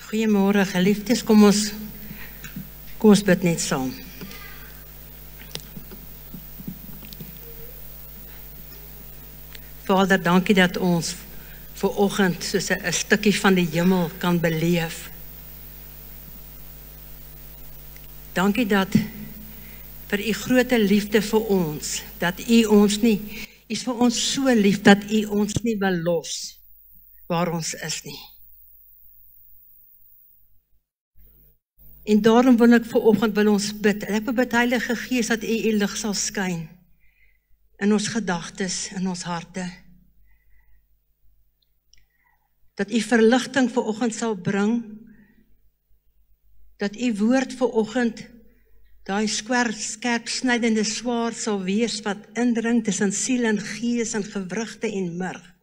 Goeiemôre geliefdes, kom ons bid net saam. Vader, dankie dat ons vanoggend soos 'n stukkie van die hemel kan beleef. Dankie dat vir u groot liefde vir ons, dat u ons nie, is vir ons so lief dat u ons nie wil los waar ons is nie. En daarom wil ek vanoggend wil ons bid. En ek wil bid, Heilige Gees, dat u lig sal skyn in ons gedagtes, in ons harte. Dat u verligting vanoggend sal bring, dat u woord vanoggend daai skerp snydende swaard sal wees wat indring tussen siel en gees en gewrigte en murg.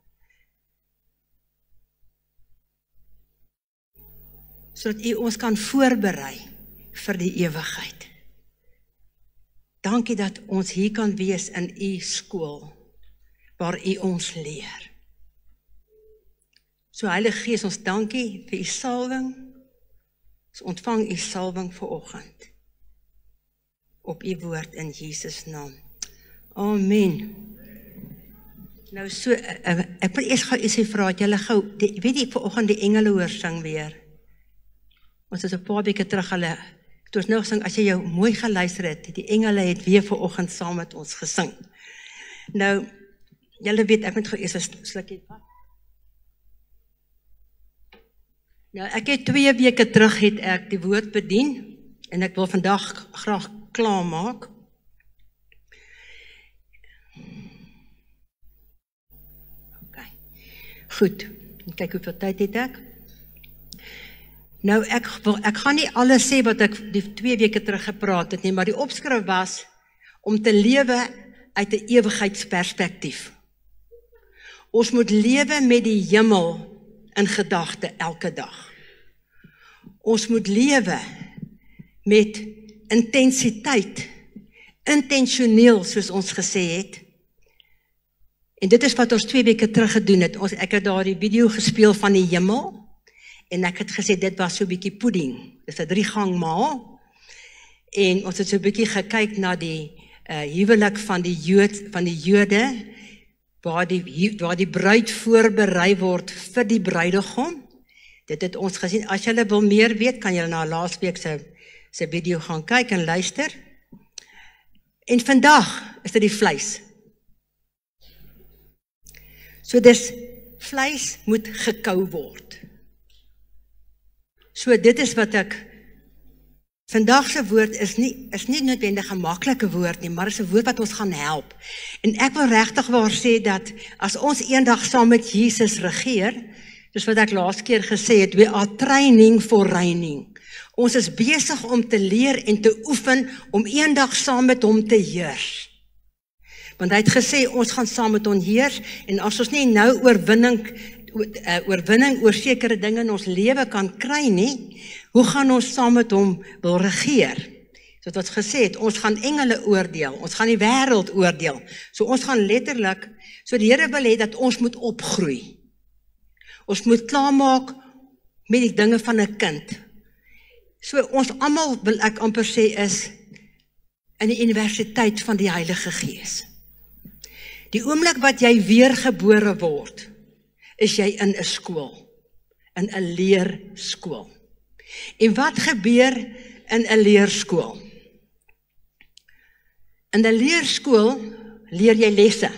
Sodat u ons kan voorberei vir die ewigheid. Dankie dat ons hier kan wees in u skool, waar u ons leer. So Heilige Gees, ons dankie vir u salwing, ons ontvang u salwing vanoggend, op u woord in Jesus naam. Amen. Nou so, ek wil eers gou ietsie vra, het julle gou, weet jy, vanoggend die engele hoor sing weer. Ons het 'n paar weke terug hulle, toe ons nou gesing, as jy jou mooi geluister het, die engele het weer vanoggend saam met ons gesing. Nou, julle weet, ek moet gou eers 'n slukkie vat. Nou, ek het 2 weke terug het ek die woord bedien, en ek wil vandag graag klaarmaak. Okay. Goed, kyk hoeveel tyd het ek. Nou, ek gaan nie alles sê wat ek die 2 weke terug gepraat het nie, maar die opskrif was om te lewe uit 'n ewigheidsperspektief. Ons moet lewe met die hemel in gedagte elke dag. Ons moet lewe met intensiteit, intentioneel soos ons gesê het. En dit is wat ons 2 weke terug gedoen het. Ek het daar die video gespeel van die hemel, en ek het gesê, dit was so 'n bietjie pudding. Dit is 'n 3-gang maal. En ons het so 'n bietjie gekyk na die huwelik van die Jode, waar die bruid voorberei word vir die bruidegom. Dit het ons gesien. As julle wil meer weet, kan julle na laasweek se video gaan kyk en luister. En vandag is dit die vleis. So dis, vleis moet gekou word. So dit is wat ek, vandag se woord is nie noodwendig 'n maklike woord nie, maar is 'n woord wat ons gaan help. En ek wil regtig waar sê dat, as ons eendag saam met Jesus regeer, soos wat ek laas keer gesê het, we are training for reigning. Ons is besig om te leer en te oefen, om eendag saam met hom te heers. Want hy het gesê, ons gaan saam met hom heers, en as ons nie nou oorwinning oor sekere dinge in ons lewe kan kry nie, hoe gaan ons saam met hom wil regeer? So wat ons gesê het, ons gaan engele oordeel, ons gaan die wêreld oordeel. So ons gaan letterlik, so die Here wil hê dat ons moet opgroei. Ons moet klaarmaak met die dinge van 'n kind. So ons almal, wil ek amper sê, is in die universiteit van die Heilige Gees. Die oomblik wat jy weergebore word, is jy in 'n skool, in 'n leerskool. En wat gebeur in 'n leerskool? In 'n leerskool leer jy lesse.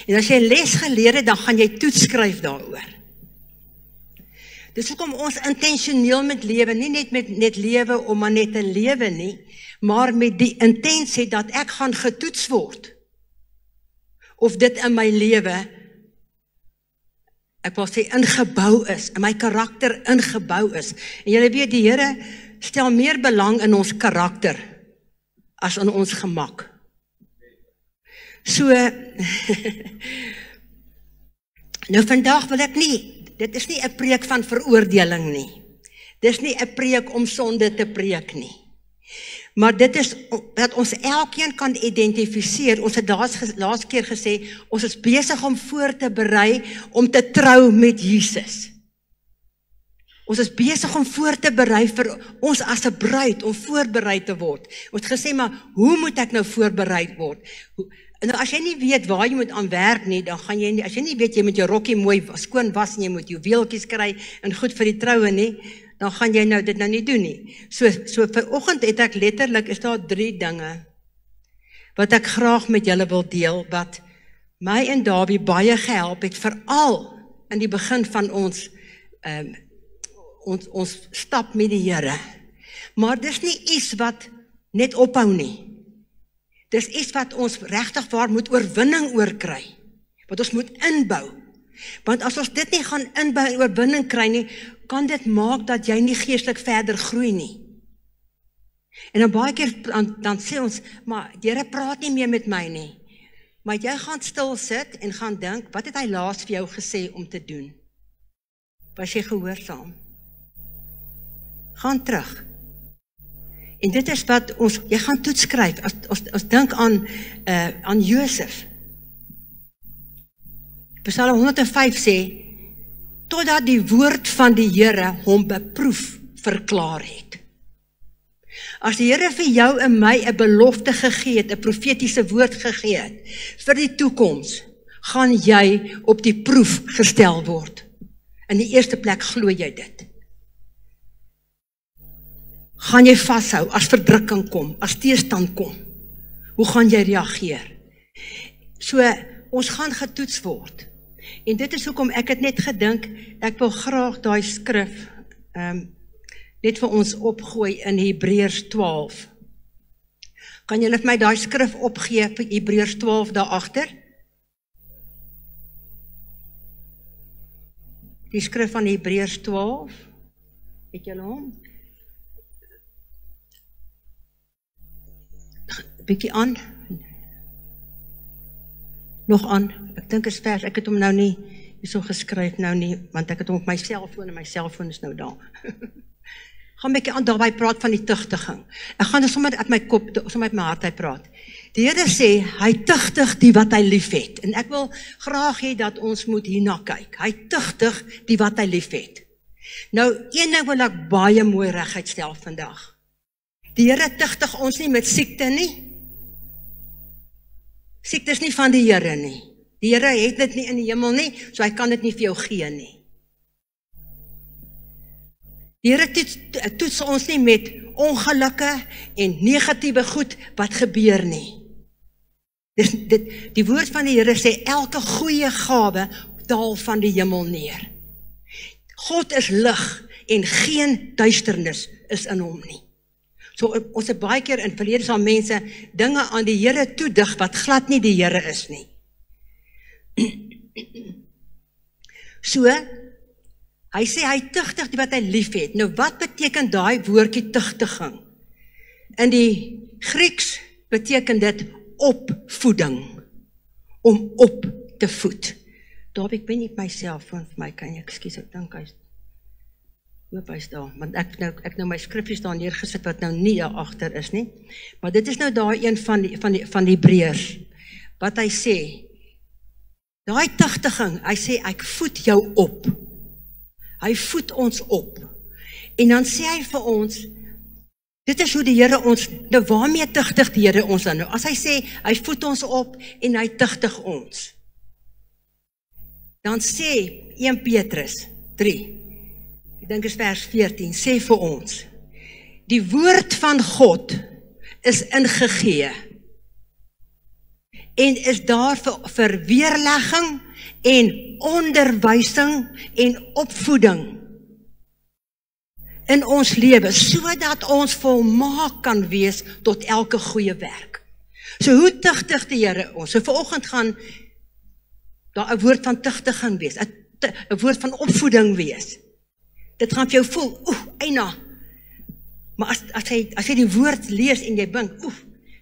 En as jy les geleer het, dan gaan jy toets skryf daaroor. Dis hoekom ons intentioneel met lewe, nie net lewe om maar net te lewe nie, maar met die intensie dat ek gaan getoets word. Of dit in my lewe, ek wil sê, ingebou is, in my karakter ingebou is. En julle weet, die Here stel meer belang in ons karakter, as in ons gemak. So, nou vandag wil ek nie, dit is nie 'n preek van veroordeling nie. Dit is nie 'n preek om sonde te preek nie. Maar dit is dat ons elkeen kan identifiseer. Ons het laas keer gesê, ons is besig om voor te berei om te trou met Jesus. Ons is besig om voor te berei vir ons as 'n bruid, om voorberei te word. Ons het gesê, maar hoe moet ek nou voorberei word? Nou, as jy nie weet waar jy moet aan werk nie, dan gaan jy nie, as jy nie weet jy moet jou rokkie mooi skoon was en jy moet juweeltjies kry en goed vir die troue nie, dan gaan jy nou dit nou nie doen nie. So vanoggend het ek letterlik, is daar 3 dinge wat ek graag met julle wil deel, wat my en Dawie baie gehelp het, veral in die begin van ons stap met die Here. Maar dis nie iets wat net ophou nie. Dis iets wat ons regtig waar moet oorwinning oorkry. Wat ons moet inbou. Want as ons dit nie gaan inbou en oorwinning kry nie, kan dit maak dat jy nie geestelik verder groei nie. En dan baie keer dan sê ons, maar die Here praat nie meer met my nie. Maar jy gaan stil sit en gaan dink, wat het hy laas vir jou gesê om te doen? Was jy gehoorsaam? Gaan terug. En dit is wat jy gaan toets skryf, as dink aan Josef. Psalm 105 sê, totdat die woord van die Here hom beproef verklaar het. As die Here vir jou en my 'n belofte gegee het, 'n profetiese woord gegee het, vir die toekoms, gaan jy op die proef gestel word. In die eerste plek glo jy dit. Gaan jy vashou as verdrukking kom, as teestand kom? Hoe gaan jy reageer? So, ons gaan getoets word. En dit is hoekom ek het net gedink, ek wil graag daai skrif net vir ons opgooi in Hebreërs 12. Kan julle vir my daai skrif opgee vir Hebreërs 12 daar agter? Die skrif van Hebreërs 12. Het julle hom? Bietjie aan. Nog aan. Ek dink is vers. Ek het hom nou nie hierso geskryf nou nie, want ek het hom op my selfoon en my selfoon is nou daar. Gaan 'n bietjie aan daarby praat van die tugtiging. Ek gaan dus sommer uit my kop, sommer uit my hart uit praat. Die Here sê, hy tugtig die wat hy lief het. En ek wil graag hê dat ons moet hierna kyk. Hy tugtig die wat hy lief het. Nou, een ding wil ek baie mooi reguit stel vandag. Die Here tugtig ons nie met siekte nie. Siekte is nie van die Here nie. Die Here het dit nie in die hemel nie, so hy kan dit nie vir jou gee nie. Die Here toets ons nie met ongelukke en negatiewe goed wat gebeur nie. Die woord van die Here sê, elke goeie gawe daal van die hemel neer. God is lig en geen duisternis is in hom nie. So ons het baie keer in verlede sal mense dinge aan die Here toedig wat glad nie die Here is nie. So, hy sê hy tugtig die wat hy lief het. Nou wat beteken daai woordjie tugtiging? In die Grieks beteken dit opvoeding. Om op te voed. Daar ek ben nie my selfoon vir my, kan jy, ekskuus, ek dink hy's hoop hy's daar, want ek nou my skriffies daar neergesit wat nou nie daar agter is nie. Maar dit is nou daai een van die Hebreërs wat hy sê, daai tugtiging, hy sê ek voed jou op. Hy voed ons op. En dan sê hy vir ons, dit is hoe die Here ons, nou waarmee tugtig die Here ons dan nou? As hy sê, hy voed ons op en hy tugtig ons. Dan sê 1 Petrus 3, ek dink is vers 14, sê vir ons, die woord van God is ingegee en is daar vir weerlegging en onderwysing en opvoeding in ons lewe, sodat ons volmaak kan wees tot elke goeie werk. So hoe tugtig die Here ons? So vanoggend gaan daar 'n woord van tugtiging wees, 'n woord van opvoeding wees. Dit gaan vir jou voel, eina. Maar as jy die woord lees en jy dink,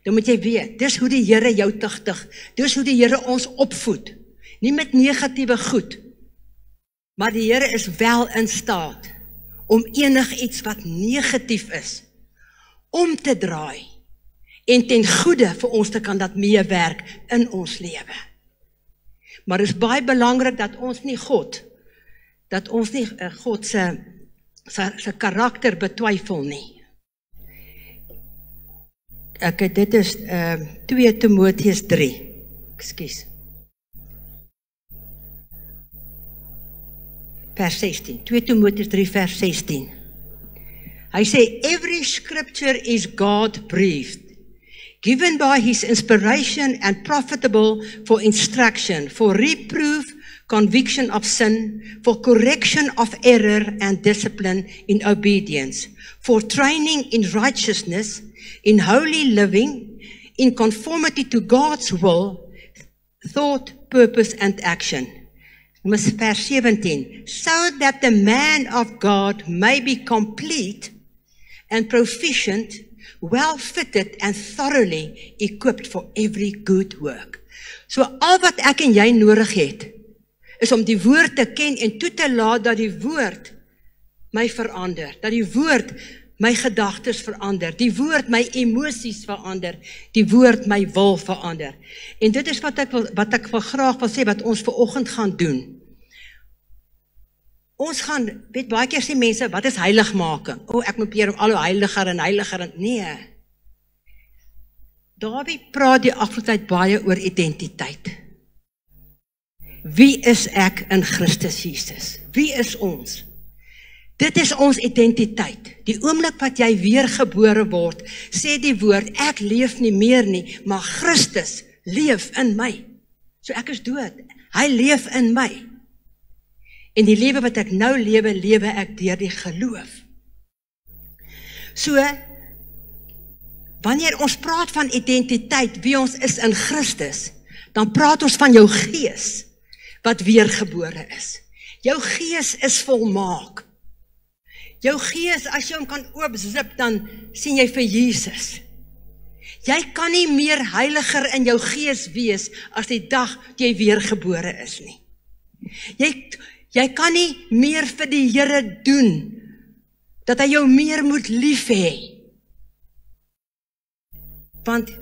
dan moet jy weet, dis hoe die Here jou tugtig, dis hoe die Here ons opvoed. Nie met negatiewe goed, maar die Here is wel in staat om enigiets wat negatief is, om te draai en ten goeie vir ons te kan dat meewerk in ons lewe. Maar dit is baie belangrik dat ons nie God se sy karakter betwyfel nie. Dit is 2 Timoteus 3. Ekskuus. Vers 16. 2 Timoteus 3 vers 16. Hy sê, every scripture is God-breathed, given by his inspiration and profitable for instruction, for reproof, conviction of sin, for correction of error and discipline in obedience, for training in righteousness, in holy living, in conformity to God's will, thought, purpose, and action. Verse 17, so that the man of God may be complete and proficient, well fitted and thoroughly equipped for every good work. So al wat ek en jy nodig het, is om die woord te ken en toe te laat dat die woord my verander, dat die woord my gedagtes verander, die woord my emosies verander, die woord my wil verander. En dit is wat ek graag wil sê, wat ons vanoggend gaan doen. Ons gaan, weet baie keer sê mense, wat is heiligmaking? Ek moet hier al hoe heiliger en heiliger en nee. Dawie praat die afgelope tyd baie oor identiteit. Wie is ek in Christus Jesus? Wie is ons? Dit is ons identiteit. Die oomblik wat jy weergebore word, sê die woord, ek leef nie meer nie, maar Christus leef in my. So ek is dood. Hy leef in my. En die lewe wat ek nou lewe, lewe ek deur die geloof. So, wanneer ons praat van identiteit, wie ons is in Christus, dan praat ons van jou gees, wat weergebore is. Jou gees is volmaak. Jou gees, as jy hom kan oopzip, dan sien jy vir Jesus. Jy kan nie meer heiliger in jou gees wees, as die dag jy weergebore is nie. Jy kan nie meer vir die Here doen, dat hy jou meer moet lief hê. Want,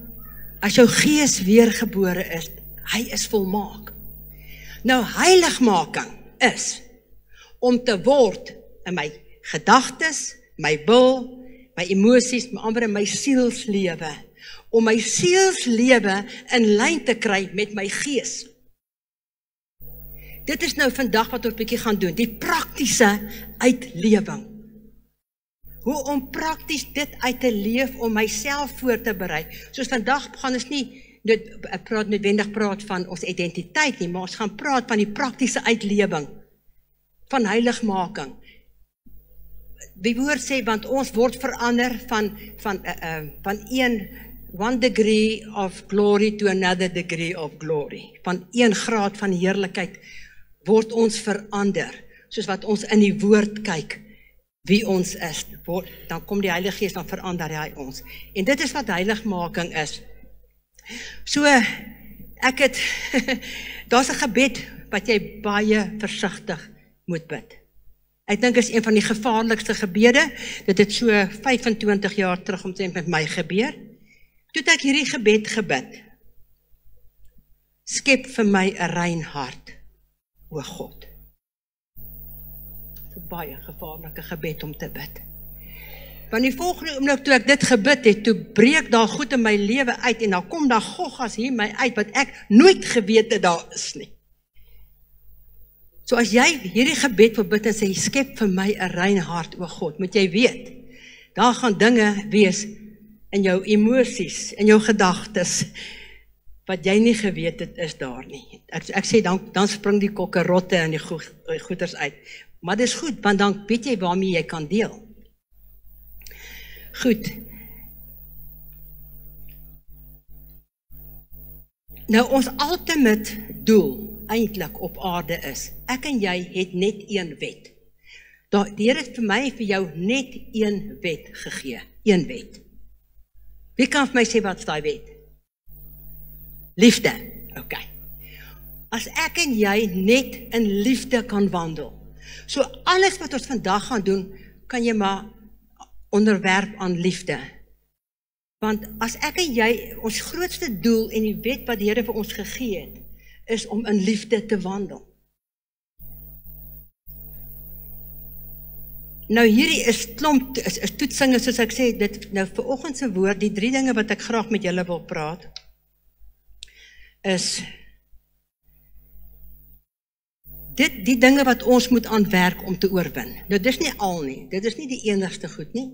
as jou gees weergebore is, hy is volmaak. Nou, heiligmaking is, om te word in my gedagtes, my wil, my emosies, my sielslewe, om my sielslewe in lyn te kry met my gees. Dit is nou vandag wat ons 'n bietjie gaan doen, die praktiese uitlewing. Hoe om prakties dit uit te leef, om myself voor te berei. Soos vandag gaan ons nie noodwendig praat van ons identiteit nie, maar ons gaan praat van die praktiese uitlewing, van heiligmaking. Die woord sê, want ons word verander van one degree of glory to another degree of glory. Van 1 graad van heerlikheid word ons verander, soos wat ons in die woord kyk, wie ons is, dan kom die Heilige Gees, dan verander hy ons. En dit is wat heiligmaking is. So, daar's 'n gebed, wat jy baie versigtig moet bid. Ek dink is een van die gevaarlikste gebede, dit het so 25 jaar terug omtrent met my gebeur. Toe het ek hierdie gebed gebid, skep vir my 'n rein hart, o God. So baie gevaarlike gebed om te bid. Want die volgende oomblik toe ek dit gebid het, toe breek daar goed in my lewe uit, en dan kom daar goggas hier my uit, wat ek nooit geweet het daar is nie. So as jy hierdie gebed wil bid en sê, skep vir my 'n rein hart, o God, moet jy weet, daar gaan dinge wees in jou emosies, in jou gedagtes, wat jy nie geweet het is daar nie. Ek sê, dan spring die kokkerotte en die goeters uit. Maar dit is goed, want dan weet jy waarmee jy kan deel. Goed. Nou, ons ultimate doel, eintlik op aarde is, ek en jy het net een wet. Die Here het vir my en vir jou net een wet gegee. Een wet. Wie kan vir my sê wat is daai wet? Liefde. Ok. As ek en jy net in liefde kan wandel, so alles wat ons vandag gaan doen, kan jy maar onderwerp aan liefde. Want as ek en jy, ons grootste doel en die wet wat die Here vir ons gegee het, is om in liefde te wandel. Nou hierdie is klomp is toetsinge, soos ek sê, dit nou vanoggend se woord, die 3 dinge wat ek graag met julle wil praat, is die dinge wat ons moet aanwerk om te oorwin. Nou dis nie al nie, dit is nie die enigste goed nie.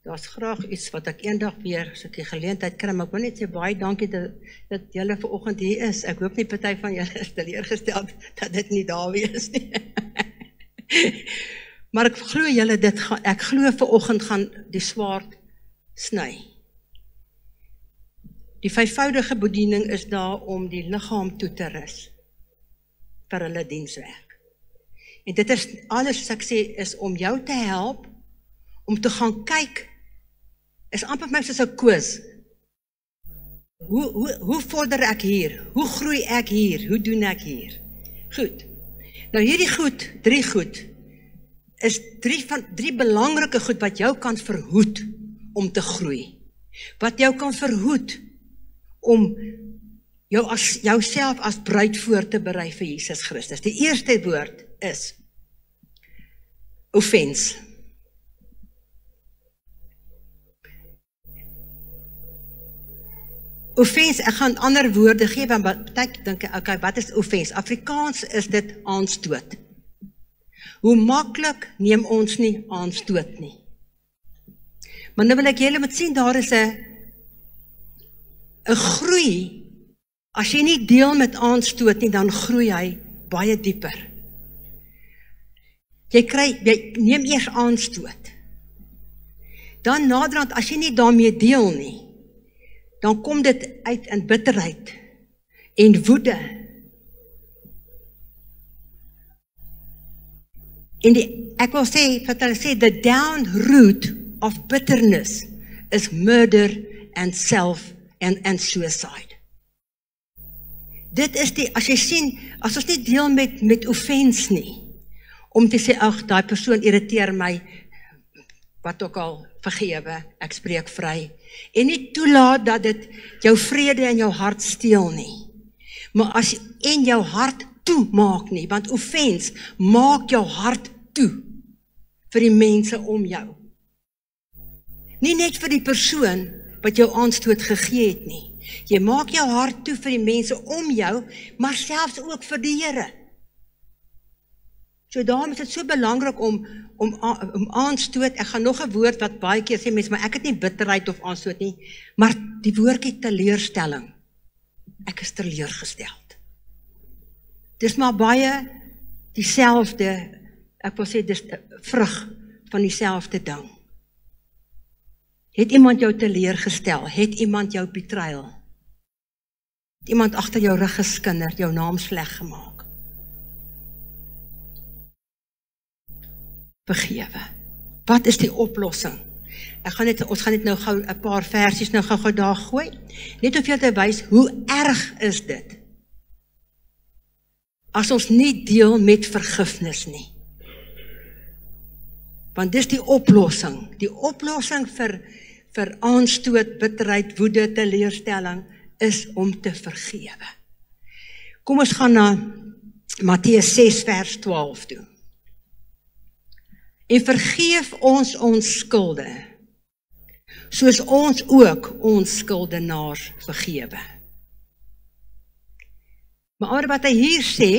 Daar's graag iets wat ek eendag weer, as ek die geleentheid kry, maar ek wil net sê baie dankie dat julle vanoggend hier is. Ek hoop nie party van julle is teleurgestel dat dit nie daar is nie. Maar ek glo julle ek glo vanoggend gaan die swaard sny. Die 5voudige bediening is daar om die liggaam toe te rus vir hulle dienswerk. En dit is alles, soos ek sê, is om jou te help om te gaan kyk, is amper vir my soos 'n quiz. Hoe vorder ek hier? Hoe groei ek hier? Hoe doen ek hier? Goed. Nou hierdie goed, 3 goed, is 3 belangrike goed wat jou kan verhoed om te groei. Wat jou kan verhoed om jouself as bruid voor te berei vir Jesus Christus. Die eerste woord is offense. Offense, ek gaan ander woorde gee, want ek dink, okay, wat is offense? Afrikaans is dit aanstoot. Hoe maklik neem ons nie aanstoot nie. Maar nou wil ek julle moet sien, daar is 'n groei. As jy nie deel met aanstoot nie, dan groei hy baie dieper. Jy neem eers aanstoot. Dan naderhand, as jy nie daarmee deel nie, dan kom dit uit in bitterheid en woede. En ek wil sê, wat hulle sê, the down root of bitterness is murder and and suicide. Dit is as jy sien, as ons nie deel met offense nie, om te sê, ag, daai persoon irriteer my, wat ook al, vergewe, ek spreek vry, en nie toelaat dat dit jou vrede in jou hart steel nie, maar as en jou hart toe maak nie, want offense maak jou hart toe, vir die mense om jou. Nie net vir die persoon, wat jou aanstoot gegee het nie. Jy maak jou hart toe vir die mense om jou, maar selfs ook vir die Here. So daarom is dit so belangrik om aanstoot, ek gaan nog 'n woord wat baie keer sê mense, maar ek het nie bitterheid of aanstoot nie, maar die woordjie teleurstelling. Ek is teleurgesteld. Dis maar baie dieselfde, ek wil sê, dis vrug van dieselfde ding. Het iemand jou teleurgestel? Het iemand jou betrayal? Het iemand agter jou rug geskinder, jou naam sleg gemaak? Vergewe. Wat is die oplossing? Ons gaan net nou gou 'n paar versies nou gou daar gooi, net om vir jou te wys hoe erg is dit as ons nie deel met vergifnis nie. Want dis die oplossing. Die oplossing vir aanstoot, bitterheid, woede, teleurstelling is om te vergewe. Kom ons gaan na Matteus 6 vers 12 toe. En vergeef ons skulde, soos ons ook ons skuldenaars vergewe. Maar wat hy hier sê,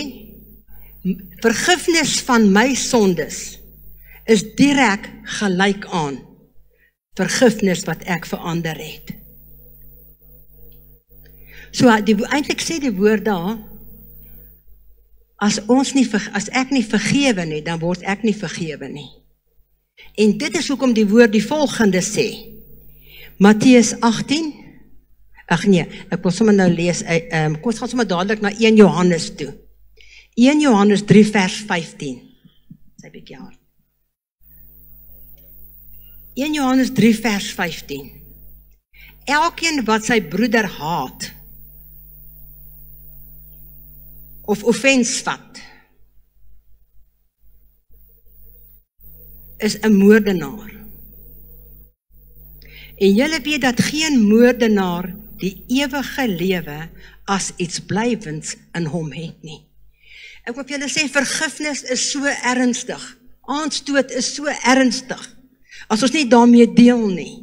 vergifnis van my sondes is direk gelyk aan vergifnis wat ek verander het. So eintlik sê die woord daar, as ek nie vergewe nie, dan word ek nie vergewe nie. En dit is hoekom die woord die volgende sê. Matteus 18, ek wil sommer nou lees, kom ons gaan sommer dadelik na 1 Johannes toe. 1 Johannes 3 vers 15. Sy bietjie hard. 1 Johannes 3 vers 15. Elkeen wat sy broeder haat, of offens vat, is 'n moordenaar. En julle weet dat geen moordenaar die ewige lewe as iets blywends in hom het nie. Ek wil vir julle sê, vergifnis is so ernstig. aanstoot is so ernstig, as ons nie daarmee deel nie,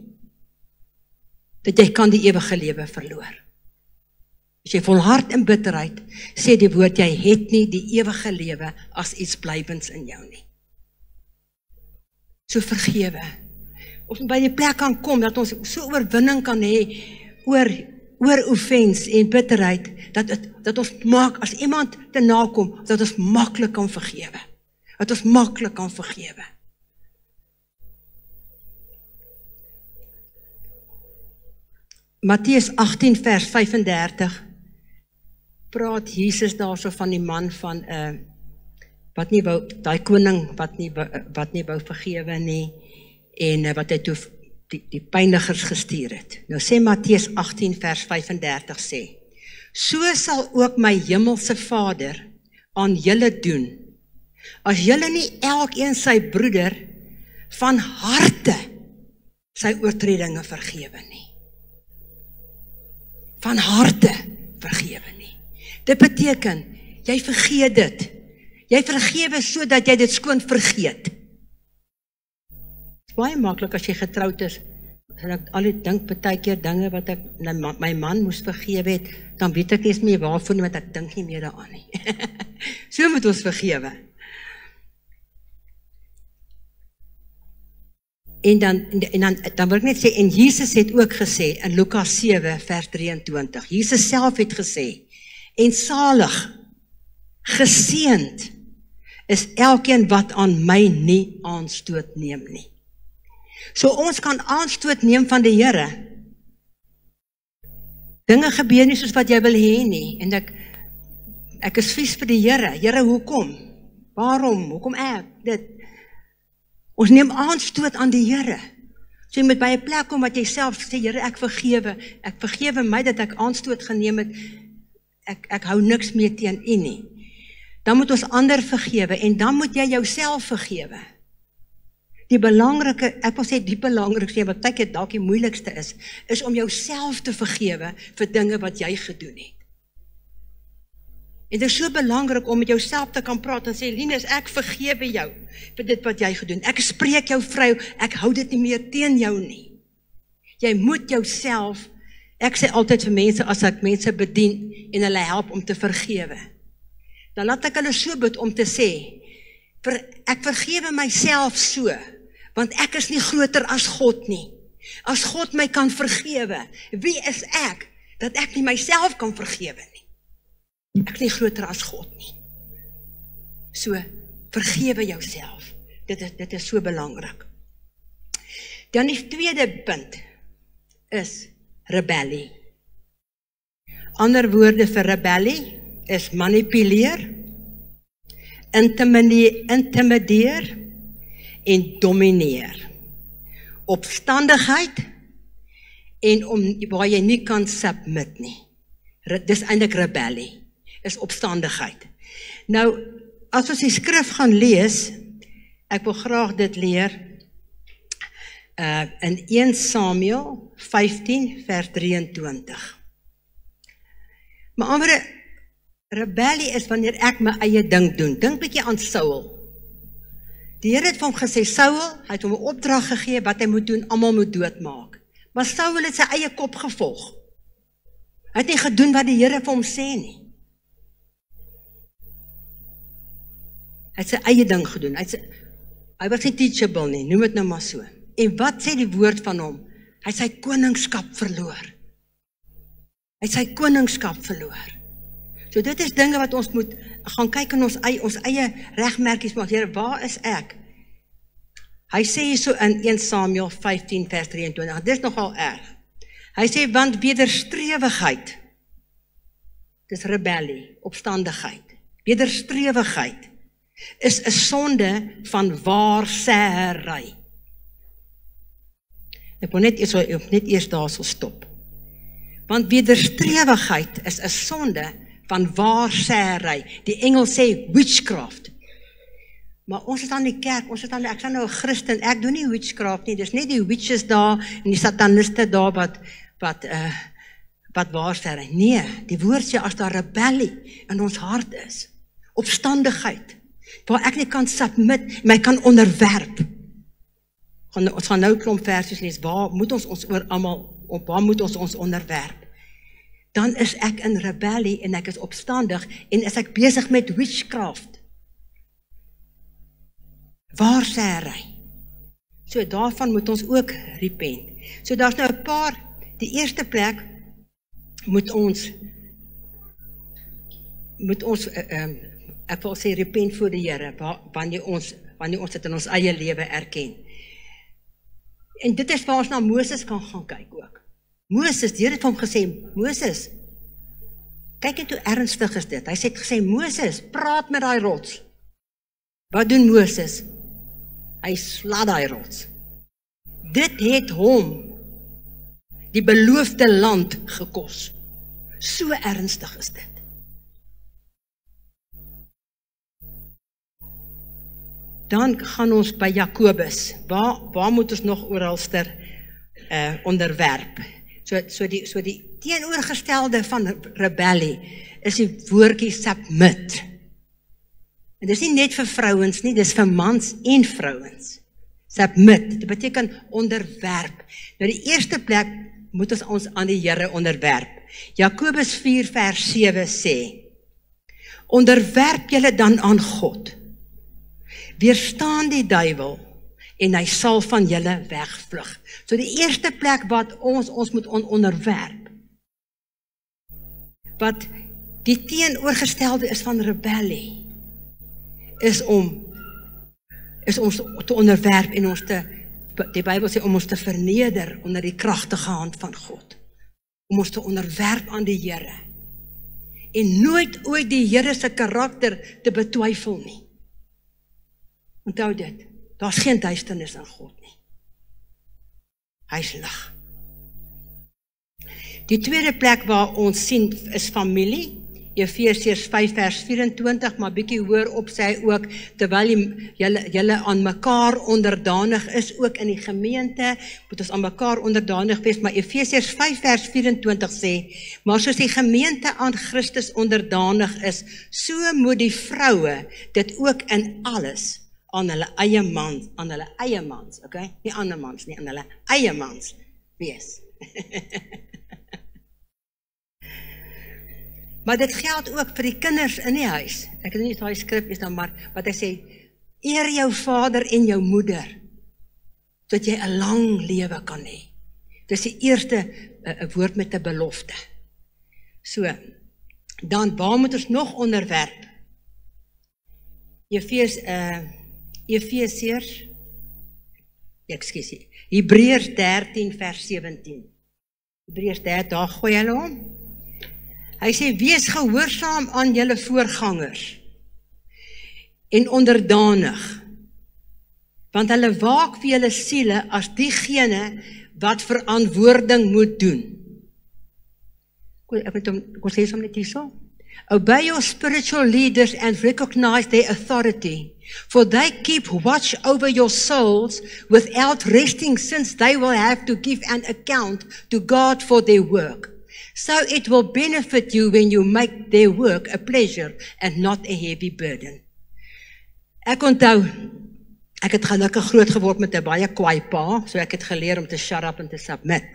dat jy kan die ewige lewe verloor. As jy volhard in bitterheid, sê die woord, jy het nie die ewige lewe as iets blywends in jou nie. So vergewe. Ons moet by die plek kan kom, dat ons so oorwinning kan hê, oor offens en bitterheid, dat ons maak, as iemand te nakom, dat ons maklik kan vergewe. Dat ons maklik kan vergewe. Matteus 18 vers 35 praat Jesus daarso van die man van wat nie wou, daai koning wat nie wou vergewe nie en wat hy toe die pynigers gestuur het. Nou sê Matteus 18 vers 35 sê, so sal ook my hemelse Vader aan julle doen, as julle nie elkeen sy broeder van harte sy oortredinge vergewe nie. Van harte vergewe nie. Dit beteken, jy vergeet dit. Jy vergewe sodat jy dit skoon vergeet. Het is baie maklik as jy getroud is, en ek al die dink partykeer dinge wat ek my man moes vergewe het, dan weet ek nie eens meer waarvoor nie, want ek dink nie meer daaraan nie. So moet ons vergewe. En dan wil ek net sê, en Jesus het ook gesê, in Lukas 7 vers 23, Jesus self het gesê, en salig, geseënd, is elkeen wat aan my nie aanstoot neem nie. So ons kan aanstoot neem van die Here. Dinge gebeur nie soos wat jy wil hê nie, en ek is vies vir die Here. Here, hoekom? Waarom? Hoekom ek? Dit. Ons neem aanstoot aan die Here. So jy moet by 'n plek kom wat jy self sê, Here, ek vergewe my dat ek aanstoot geneem het, ek hou niks meer teen U nie. Dan moet ons ander vergewe, en dan moet jy jouself vergewe. Die belangrike, ek wil sê die belangrikste, wat ek dalk die moeilikste is om jouself te vergewe vir dinge wat jy gedoen het. En dit is so belangrik om met jouself te kan praat en sê, Linus, ek vergewe jou vir dit wat jy gedoen. Ek spreek jou vry, ek hou dit nie meer teen jou nie. Jy moet jouself, ek sê altyd vir mense, as ek mense bedien en hulle help om te vergewe, dan laat ek hulle so bid om te sê, ek vergewe myself so, want ek is nie groter as God nie. As God my kan vergewe, wie is ek, dat ek nie myself kan vergewe nie? Ek is nie groter as God nie. So, vergewe jouself. Dit is so belangrik. Dan die tweede punt is rebellie. Ander woorde vir rebellie is manipuleer, intimideer en domineer. Opstandigheid en waar jy nie kan submit nie. Dis eintlik rebellie, is opstandigheid. Nou, as ons die skrif gaan lees, ek wil graag dit leer, in 1 Samuel 15 vers 23. Maar andere, rebellie is wanneer ek my eie ding doen. Dink bietjie aan Saul. Die Here het vir hom gesê, Saul, hy het hom 'n opdrag gegee, wat hy moet doen, almal moet doodmaak. Maar Saul het sy eie kop gevolg. Hy het nie gedoen wat die Here vir hom sê nie. Hy het sy eie ding gedoen. Hy was nie teachable nie, noem dit nou maar so. En wat sê die woord van hom? Hy het sy koningskap verloor. Hy het sy koningskap verloor. So dit is dinge wat ons moet gaan kyk in ons eie regmerkies maak. Here, waar is ek? Hy sê hier so in 1 Samuel 15 vers 23, dit is nogal erg. Hy sê, want wederstrewigheid, dis rebellie, opstandigheid, wederstrewigheid is 'n sonde van waarsêery. Ek wil net eers daar so stop. Want wederstrewigheid is 'n sonde van waarsêery. Die Engels sê witchcraft. Maar ons is aan die kerk, ek is nou 'n Christen, ek doen nie witchcraft nie, dis net die witches daar en die sataniste daar wat waarsêery. Nee, die woord sê as daar rebellie in ons hart is, opstandigheid, waar ek nie kan submit, my kan onderwerp. Ons gaan nou klomp versies lees, waar moet ons ons onderwerp? Dan is ek in rebellie en ek is opstandig en is ek besig met witchcraft. Waar sê hy? So daarvan moet ons ook repent. So daar's nou 'n paar, die eerste plek moet ons ek wil sê repent voor die Here, wanneer ons dit in ons eie lewe erken. En dit is waar ons na Moses kan gaan kyk ook. Moses, die Here het hom gesê, Moses, kyk net hoe ernstig is dit. Hy het gesê, Moses, praat met daai rots. Wat doen Moses? Hy sla daai rots. Dit het hom die beloofde land gekos. So ernstig is dit. Dan gaan ons by Jakobus. Waar moet ons nog oralster onderwerp? So die teenoorgestelde van rebellie is die woordjie submit. En dis nie net vir vrouens nie, dis vir mans en vrouens. Submit, dit beteken onderwerp. Nou die eerste plek moet ons aan die Here onderwerp. Jakobus 4 vers 7 sê, onderwerp julle dan aan God. Weerstaan die duiwel en hy sal van julle wegvlug. So die eerste plek wat ons moet onderwerp, wat die teenoorgestelde is van rebellie, is om te onderwerp en die Bybel sê om ons te verneder onder die kragtige hand van God. Om ons te onderwerp aan die Here. En nooit ooit die Here se karakter te betwyfel nie. Onthou dit, daar's geen duisternis in God nie. Hy's lig. Die tweede plek waar ons sien is familie. Efesiërs 5 vers 24, maar bietjie hoor op sê hy ook, terwyl julle aan mekaar onderdanig is, ook in die gemeente, moet ons aan mekaar onderdanig wees, maar Efesiërs 5 vers 24 sê, maar soos die gemeente aan Christus onderdanig is, so moet die vroue dit ook in alles aan hulle eie mans, okay? Nie ander mans nie, aan hulle eie mans wees. Maar dit geld ook vir die kinders in die huis. Ek het nie daai skrif is dan, maar wat hy sê, eer jou vader en jou moeder, sodat jy 'n lang lewe kan hê. Dis die eerste woord met 'n belofte. So, dan waar moet ons nog onderwerp? Hebreërs 13 vers 17. Hebreërs 13, daar gooi hulle hom. Hy sê, wees gehoorsaam aan julle voorgangers en onderdanig, want hulle waak vir julle siele as diegene wat verantwoording moet doen. Ek lees hom net hierso. Obey your spiritual leaders and recognize their authority, for they keep watch over your souls without resting, since they will have to give an account to God for their work. So it will benefit you when you make their work a pleasure and not a heavy burden. Ek onthou, ek het gelukkig groot geword met 'n baie kwaai pa, so ek het geleer om te shut up en te submit.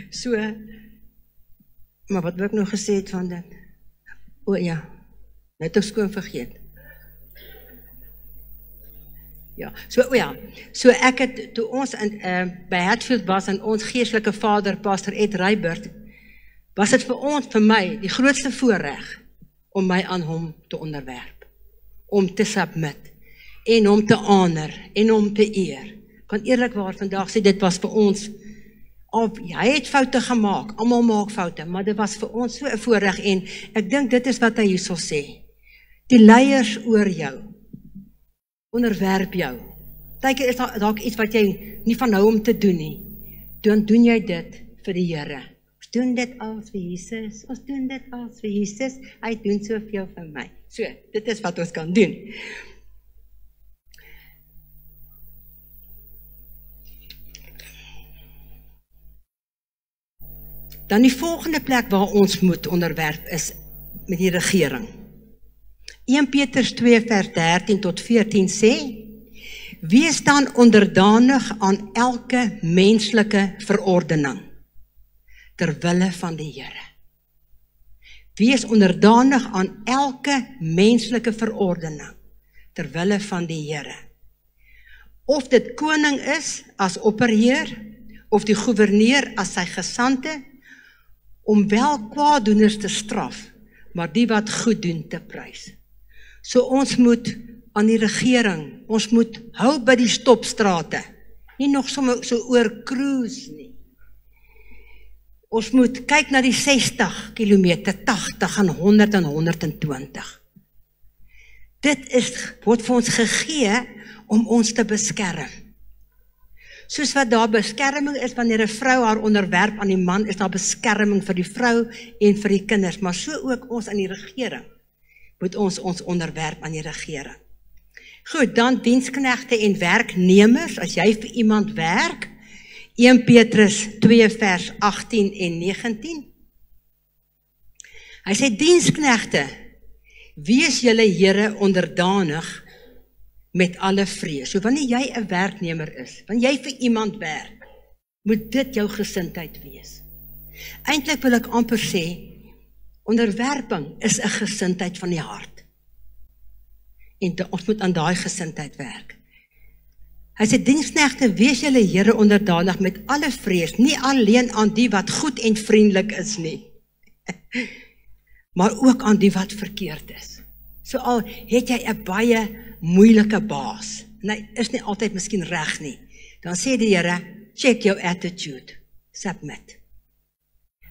So, maar wat wil ek nou gesê het van dit? O ja, net ek skoon vergeet. Ja, so ek het, toe ons by Hatfield was en ons geestelike vader, Pastor Ed Reibert, was dit vir my, die grootste voorreg, om my aan hom te onderwerp, om te submit, en om te honor, en om te eer. Ek kan eerlikwaar vandag sê, dit was vir ons, hy het foute gemaak, almal maak foute, maar dit was vir ons so 'n voorreg, en ek dink dit is wat hy hierso sê, die leiers oor jou, onderwerp jou. Partykeer is daar dalk iets wat jy nie van hou om te doen nie. Dan doen jy dit vir die Here. Ons doen dit als vir Jesus. Ons doen dit als vir Jesus. Hy doen soveel vir my. So, dit is wat ons kan doen. Dan die volgende plek waar ons moet onderwerp is met die regering. 1 Petrus 2 vers 13 tot 14 sê, wees dan onderdanig aan elke menslike verordening, ter wille van die Here. Wees onderdanig aan elke menslike verordening, ter wille van die Here. Of dit koning is as opperheer, of die gouverneur as sy gesante, om wel kwaaddoeners te straf, maar die wat goed doen te prys. So ons moet aan die regering, ons moet hou by die stopstrate, nie nog sommer so oor cruise nie. Ons moet kyk na die 60 kilometer, 80 en 100 en 120. Dit word vir ons gegee om ons te beskerm. Soos wat daar beskerming is wanneer 'n vrou haar onderwerp aan die man, is daar beskerming vir die vrou en vir die kinders, maar so ook ons aan die regering, moet ons onderwerp aan die regering. Goed, dan diensknegte en werknemers, as jy vir iemand werk, 1 Petrus 2 vers 18 en 19. Hy sê, diensknegte, wees julle Here onderdanig met alle vrees. So wanneer jy 'n werknemer is, wanneer jy vir iemand werk, moet dit jou gesindheid wees. Eintlik wil ek amper sê, onderwerping is 'n gesindheid van die hart. En ons moet aan daai gesindheid werk. Hy sê, diensknegte, wees julle Here onderdanig met alle vrees, nie alleen aan die wat goed en vriendelik is nie, maar ook aan die wat verkeerd is. So al het jy 'n baie moeilike baas, en hy is nie altyd miskien reg nie, dan sê die Here, check jou attitude, submit.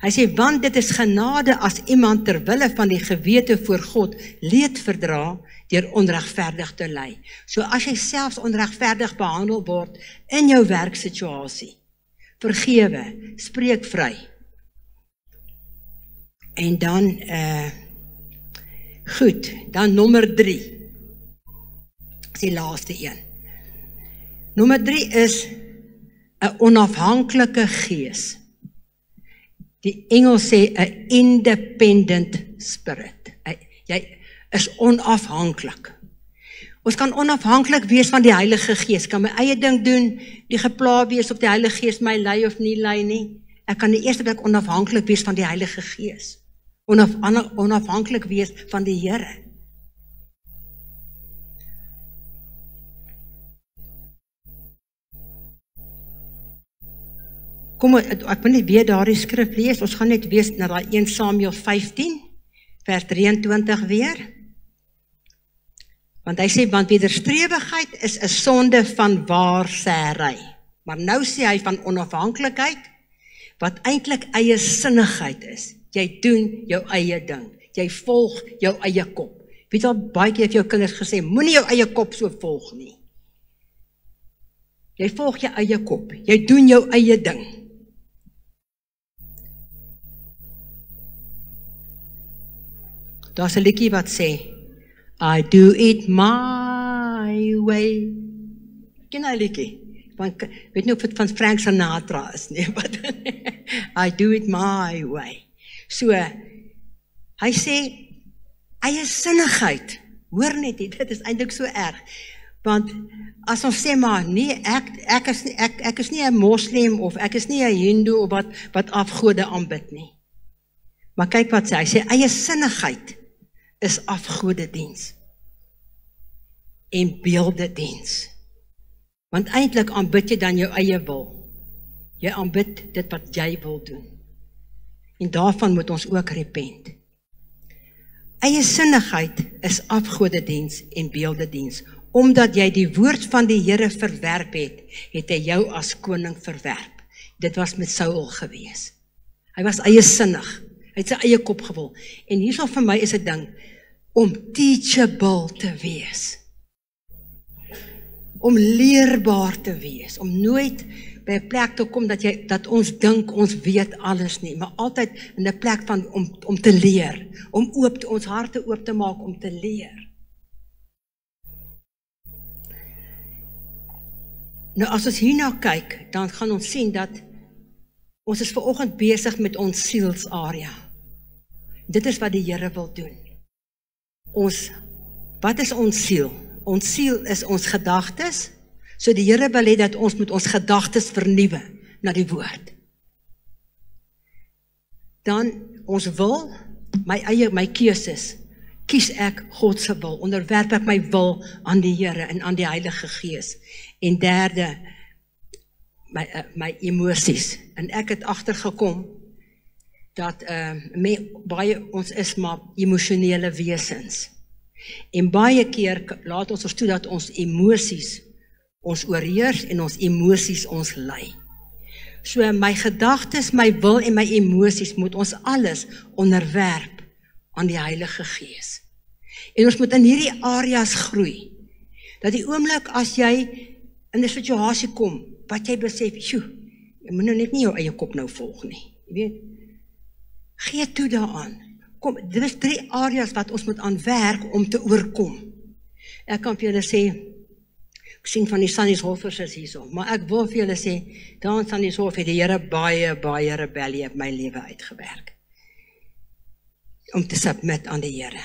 Hy sê, want dit is genade as iemand ter wille van die gewete voor God leed verdra, deur onregverdig te ly. So as jy selfs onregverdig behandel word in jou werksituasie, vergewe, spreek vry. En dan, goed, dan nommer 3, is die laaste een. Nommer 3 is 'n onafhanklike gees. Die Engels sê 'n independent spirit. Jy is onafhanklik. Ons kan onafhanklik wees van die Heilige Gees. Ek kan my eie ding doen, nie gepla wees of die Heilige Gees my lei of nie lei nie. Ek kan die eerste plek onafhanklik wees van die Heilige Gees. Onafhanklik wees van die Here. Kom, ek wil net weer daardie skrif lees. Ons gaan net wees na daai 1 Samuel 15, vers 23 weer. Want hy sê, want wederstrewigheid is 'n sonde van waarsêry. Maar nou sê hy van onafhanklikheid, wat eintlik eie sinnigheid is. Jy doen jou eie ding. Jy volg jou eie kop. Weet al baie keer vir jou kinders gesê, moenie jou eie kop so volg nie. Jy volg jou eie kop. Jy doen jou eie ding. Daar's 'n liedjie wat sê, I do it my way. Ken jy liedjie? Weet nie of dit van Frank Sinatra is nie, but I do it my way. So, hy sê, eie sinnigheid, hoor net, dit is eintlik so erg, want as ons sê maar, nee, ek is nie 'n moslim, of ek is nie 'n hindoe, of wat afgode aanbid nie. Maar kyk wat sê, hy sê, eie sinnigheid is afgodediens en beeldediens. Want eintlik aanbid jy dan jou eie wil. Jy aanbid dit wat jy wil doen. En daarvan moet ons ook repent. Eie sinnigheid is afgodediens en beeldediens. Omdat jy die woord van die Here verwerp het, het hy jou as koning verwerp. Dit was met Saul gewees. Hy was eie sinnig. Hy het sy eie kop gewil. En hierso vir my is 'n ding, om teachable te wees. Om leerbaar te wees. Om nooit by 'n plek te kom dat ons dink ons weet alles nie, maar altyd in 'n plek van om te leer. Om ons harte oop te maak om te leer. Nou as ons hierna kyk, dan gaan ons sien dat ons is vanoggend besig met ons sielsarea. Dit is wat die Here wil doen. Wat is ons siel? Ons siel is ons gedagtes, so die Here wil hê dat ons moet ons gedagtes vernuwe na die woord. Dan ons wil, my keuses, kies ek God se wil, onderwerp ek my wil aan die Here en aan die Heilige Gees. En derde, my emosies. En ek het agtergekom dat ons is maar emosionele wesens. En baie keer laat ons toe dat ons emosies ons oorheers en ons emosies ons lei. So my gedagtes, my wil en my emosies moet ons alles onderwerp aan die Heilige Gees. En ons moet in hierdie areas groei. Dat die oomblik as jy in 'n situasie kom, wat jy besef, jy moet nou net nie jou eie kop nou volg nie. Jy weet, gee toe daaraan. Kom, dit is 3 areas wat ons moet aanwerk om te oorkom. Ek kan vir julle sê, ek sien van die Sannies Hoffers is hierso, maar ek wil vir julle sê, daar in Sannies Hof het die Here baie rebellie op my lewe uitgewerk. Om te submit aan die Here.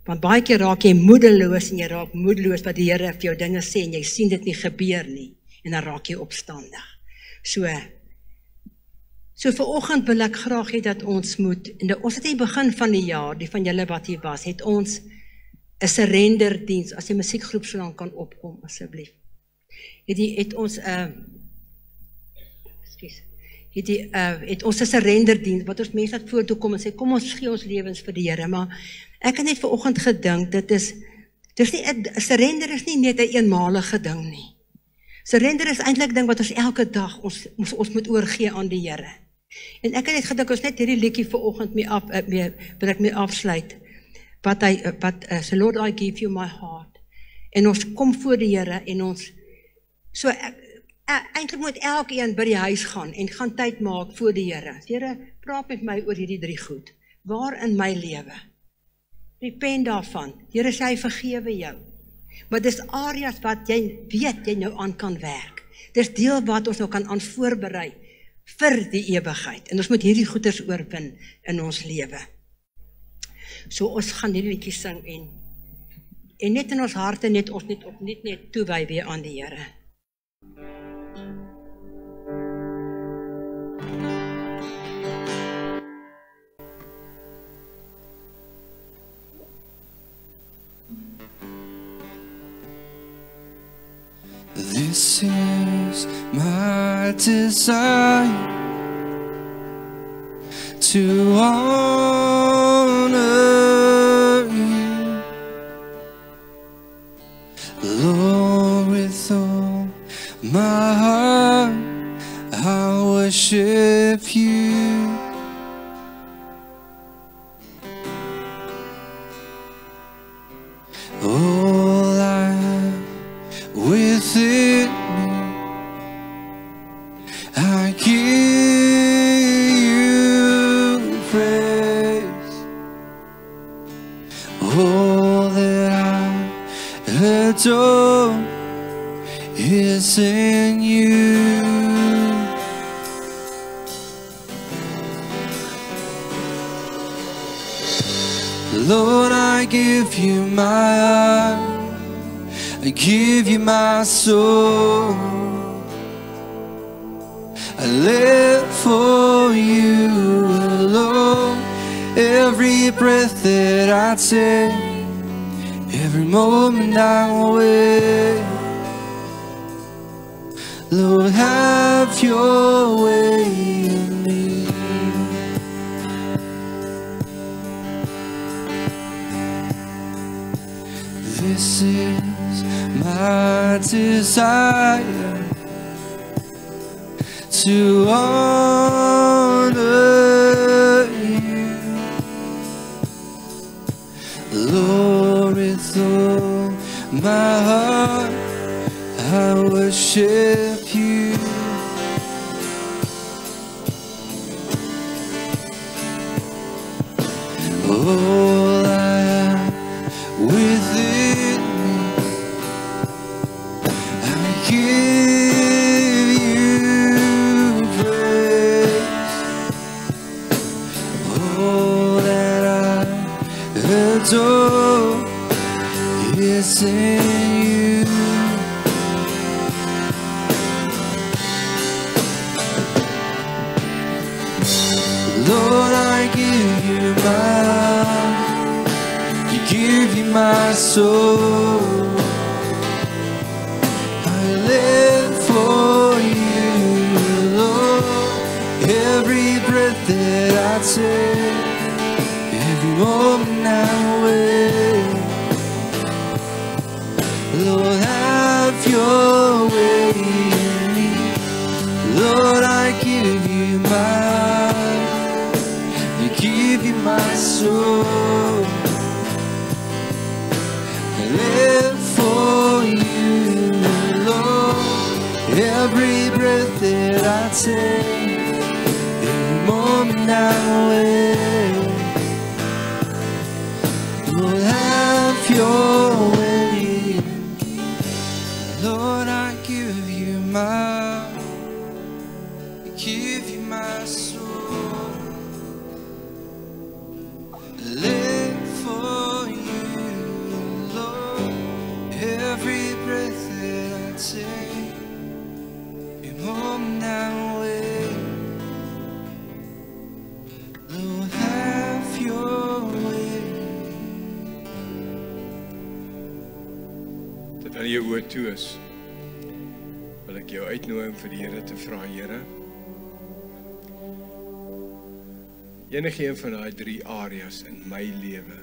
Want baie keer raak jy moedeloos en jy raak moedeloos wat die Here vir jou dinge sê en jy sien dit nie gebeur nie en dan raak jy opstandig. So vanoggend wil ek graag hê dat ons moet, en ons het in die begin van die jaar, die van julle wat hier was, het ons 'n surrenderdiens, as die musiekgroep so lank kan opkom asseblief. Het ons het ons 'n surrenderdiens wat ons mense laat voortoe kom en sê kom ons gee ons lewens vir die Here, maar ek het net vanoggend gedink surrender is nie net 'n eenmalige ding nie. Surrender is eintlik ding wat ons elke dag ons moet oorgee aan die Here. En ek het net gedink ons net hierdie liedjie vanoggend wil ek mee afsluit. So Lord, I give you my heart. En ons kom voor die Here en ons eintlik moet elkeen by die huis gaan en gaan tyd maak voor die Here. Here, praat met my oor hierdie 3 goed. Waar in my lewe? Repent daarvan. Here sê hy vergewe jou. Maar dis areas wat jy weet jy nou aan kan werk. Dis deel wat ons nou kan aan voorberei vir die ewigheid. En ons moet hierdie goeders oorwin in ons lewe. So ons gaan hierdie liedjie sing en net in ons harte net toewy weer aan die Here. This is my desire, to honor you, Lord, with all my heart. I worship you. All I have within me, I give you praise. All that I adore is in you. Lord, I give you my heart, I give you my soul. I live for you alone. Every breath that I take, every moment I'm awake. Lord, have your way in me. This is my desire, to honor you, Lord, with all my heart. I worship you. All I have within me, I give you praise. All that greatest in you. Lord, I give you my soul. I live for you, Lord. Every breath that I take, every moment I wake, Lord, have your way in me. Lord, I give you my soul. I live for you, Lord. Every breath that I take, every moment I wake, Lord, have your way. Lord, I give you my soul. Live for you, Lord. Every breath that I take, every moment I wake, Lord, have your way. Terwyl jy oor toe is, wil ek jou uitnooi om vir die Here te vra, Here, enige een van die 3 areas in my lewe,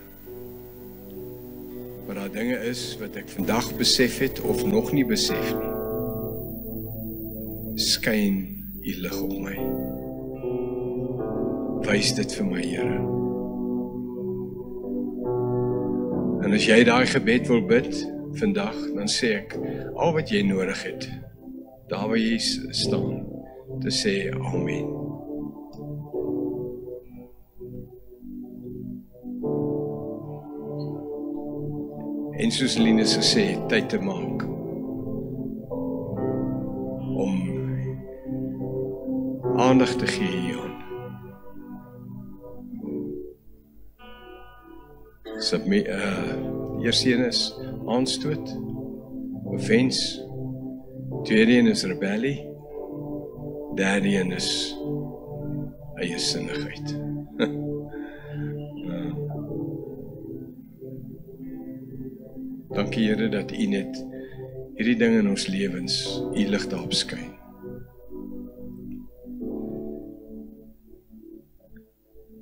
waar daar dinge is wat ek vandag besef het of nog nie besef nie, skyn u lig op my. Wys dit vir my, Here. En as jy daai gebed wil bid vandag, dan sê ek al wat jy nodig het, daar waar jy staan, te sê amen. En soos Linus gesê, tyd te maak om aandag te gee hieraan. Die eerste een is aanstoot, offense, tweede een is rebellie, derde een is eiesinnigheid. Dankie Here dat U net hierdie ding in ons lewens, U lig daarop skyn.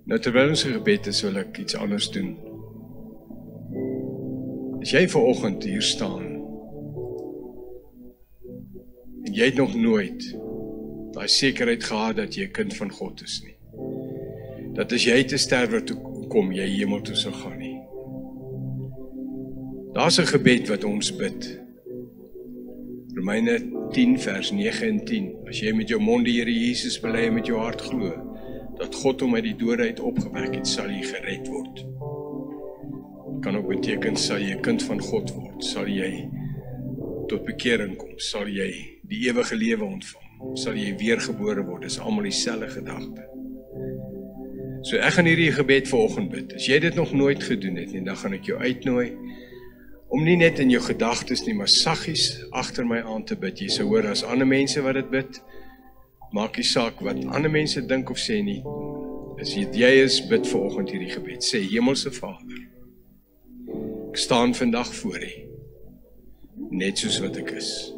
Nou terwyl ons gebed is, wil ek iets anders doen. As jy vanoggend hier staan, en jy het nog nooit daai sekerheid gehad dat jy 'n kind van God is nie, dat as jy te sterwe toe kom, jy hemel toe sal gaan nie. Daar's 'n gebed wat ons bid. Romeine 10 vers 9 en 10. As jy met jou mond die Here Jesus bely en met jou hart glo dat God hom uit die dode uit opgewek het, sal jy gered word. Kan ook beteken sal jy 'n kind van God word, sal jy tot bekering kom, sal jy die ewige lewe ontvang, sal jy weergebore word. Dis almal dieselfde gedagte. So ek gaan hierdie gebed vanoggend bid. As jy dit nog nooit gedoen het nie, dan gaan ek jou uitnooi om nie net in jou gedagtes nie, maar saggies agter my aan te bid. Jy sal hoor as ander mense wat dit bid, maak nie saak wat ander mense dink of sê nie. As jy is, bid vanoggend hierdie gebed. Sê, Hemelse Vader, ek staan vandag voor U, net soos wat ek is.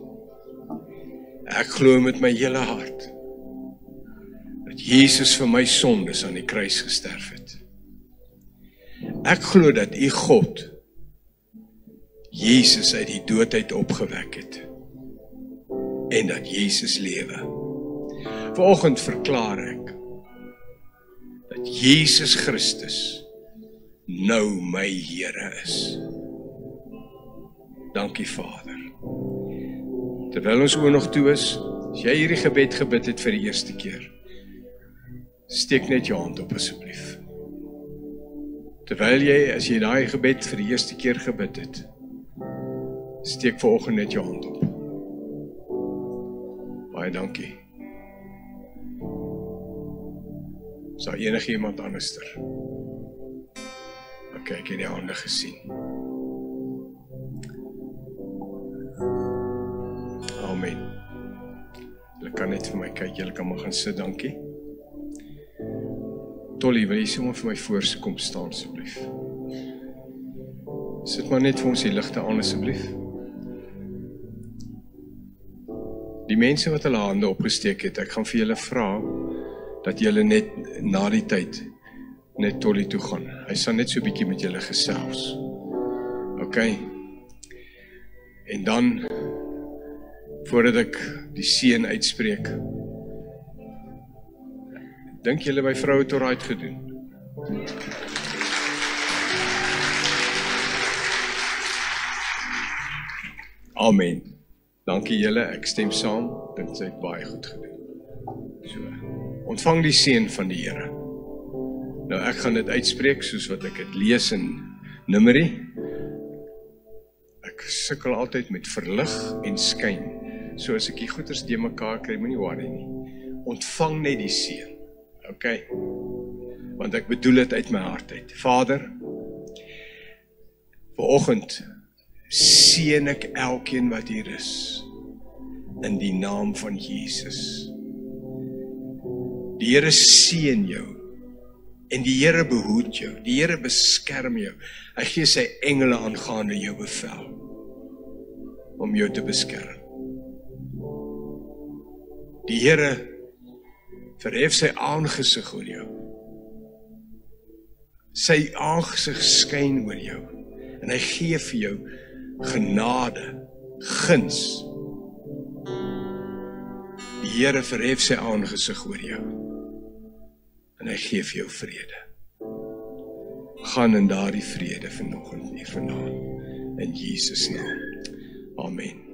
Ek glo met my hele hart dat Jesus vir my sondes aan die kruis gesterf het. Ek glo dat U God Jesus uit die dood uit opgewek het en dat Jesus lewe. Vanoggend verklaar ek dat Jesus Christus nou my Here is. Dankie Vader. Terwyl ons oë nog toe is, as jy hierdie gebed gebid het vir die eerste keer, steek net jou hand op asseblief. Terwyl jy, as jy daai gebed vir die eerste keer gebid het, steek vanoggend net jou hand op. Baie dankie. Is daar enige iemand anderster? Ok, ek het die hande gesien. kan net vir my kyk, julle kan maar gaan sit, dankie. Tolly, wil jy sommer vir my voorste kom staan, asseblief? Sit maar net vir ons die ligte aan, asseblief. Die mense wat hulle hande opgesteek het, ek gaan vir julle vra, dat julle net na die tyd, net Tolly toe gaan. Hy sal net so 'n bietjie met julle gesels. OK? En dan, voordat ek die seën uitspreek, dink julle my vrou het alright gedoen? Amen. Dankie julle, ek stem saam, dink sy het baie goed gedoen. So, ontvang die seën van die Here. Nou ek gaan dit uitspreek soos wat ek dit lees in Numeri. Ek sukkel altyd met verlig en skyn. So as ek die goeders die mekaar kry, moenie worry nie. Ontvang net die seën. OK? Want ek bedoel dit uit my hart uit. Vader, vanoggend seën ek elkeen wat hier is in die naam van Jesus. Die Here seën jou en die Here behoed jou. Die Here beskerm jou. Hy gee sy engele aangaande jou bevel om jou te beskerm. Die Here verhef sy aangesig oor jou. Sy aangesig skyn oor jou en hy gee vir jou genade, guns. Die Here verhef sy aangesig oor jou en hy gee vir jou vrede. Gaan in daardie vrede vanoggend hier vandaan in Jesus naam. Amen.